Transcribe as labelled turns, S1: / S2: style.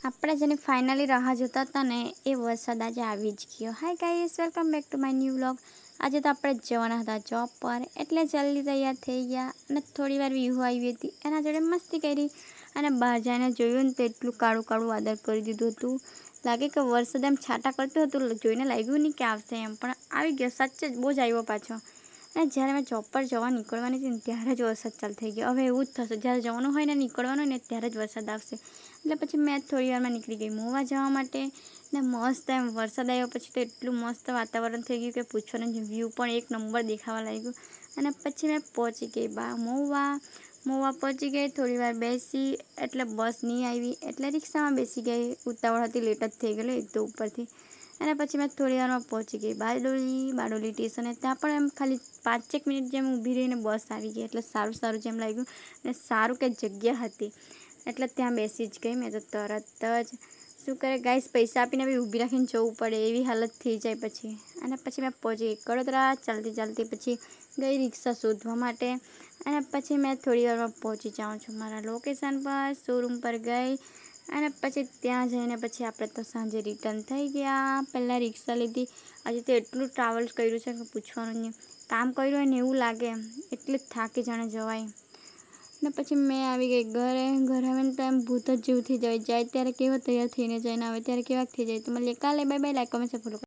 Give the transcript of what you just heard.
S1: આપણે જેની ફાઇનલી રાહ જોતા હતા ને એ વરસાદ આજે આવી જ ગયો. Hi guys, welcome back to my new vlog. આજે તો આપણે જવાના હતા જોબ પર, એટલે જલ્દી તૈયાર થઈ ગયા અને થોડી વાર વિહુ આવી હતી, એના જોડે મસ્તી કરી અને બહાર જઈને જોયું ને તો એટલું કાળું કાળું વાદળ કરી દીધું હતું. લાગે કે વરસાદ એમ છાંટા કરતું હતું, જોઈને લાગ્યું નહીં કે આવશે એમ, પણ આવી ગયો. સાચે જ બહુ જ આવ્યો પાછો. અને જ્યારે મેં જોબ પર જવા નીકળવાની હતી ને ત્યારે જ વરસાદ ચાલુ થઈ ગયો. હવે એવું જ થશે, જ્યારે જવાનું હોય ને નીકળવાનું હોય ને ત્યારે જ વરસાદ આવશે. એટલે પછી મેં થોડી વારમાં નીકળી ગઈ મહુવા જવા માટે ને મસ્ત એમ વરસાદ આવ્યો પછી તો એટલું મસ્ત વાતાવરણ થઈ ગયું કે પૂછવાનું, વ્યૂ પણ એક નંબર દેખાવા લાગ્યું. અને પછી મેં પહોંચી ગઈ મહુવા પહોંચી ગઈ. થોડી વાર બેસી એટલે બસ નહીં આવી એટલે રિક્ષામાં બેસી ગઈ. ઉતાવળ હતી, લેટ જ થઈ ગયેલું એક તો ઉપરથી. અને પછી મેં થોડી વારમાં પહોંચી ગઈ બારડોલી સ્ટેશને. ત્યાં પણ એમ ખાલી 5 મિનિટ જેમ ઊભી રહીને બસ આવી ગઈ, એટલે સારું જેમ લાગ્યું અને સારું કે જગ્યા હતી એટલે ત્યાં બેસી જ ગઈ મેં તો તરત જ. શું કરે ગાઈસ, પૈસા આપીને બી ઊભી રાખીને જવું પડે એવી હાલત થઈ જાય પછી. અને પછી મેં પહોંચી ગઈ કડોદરા. ચાલતી પછી ગઈ રિક્ષા શોધવા માટે અને પછી મેં થોડી વારમાં પહોંચી જાઉં છું મારા લોકેશન પર. શોરૂમ પર ગઈ અને પછી ત્યાં જઈને પછી આપણે તો સાંજે રિટર્ન થઈ ગયા. પહેલાં રિક્ષા લીધી. આજે તો એટલું ટ્રાવેલ કર્યું છે કે પૂછવાનું નહીં. કામ કર્યું હોય ને એવું લાગે, એટલે જ થાકી જાણે જવાય. ને પછી મેં આવી ગઈ ઘરે આવીને તો એમ ભૂત જ જેવું થઈ જાય ત્યારે કેવો તૈયાર થઈને જઈને આવે ત્યારે કેવા થઈ જાય. તો મળીએ કાલે. Bye bye. Like comment follow.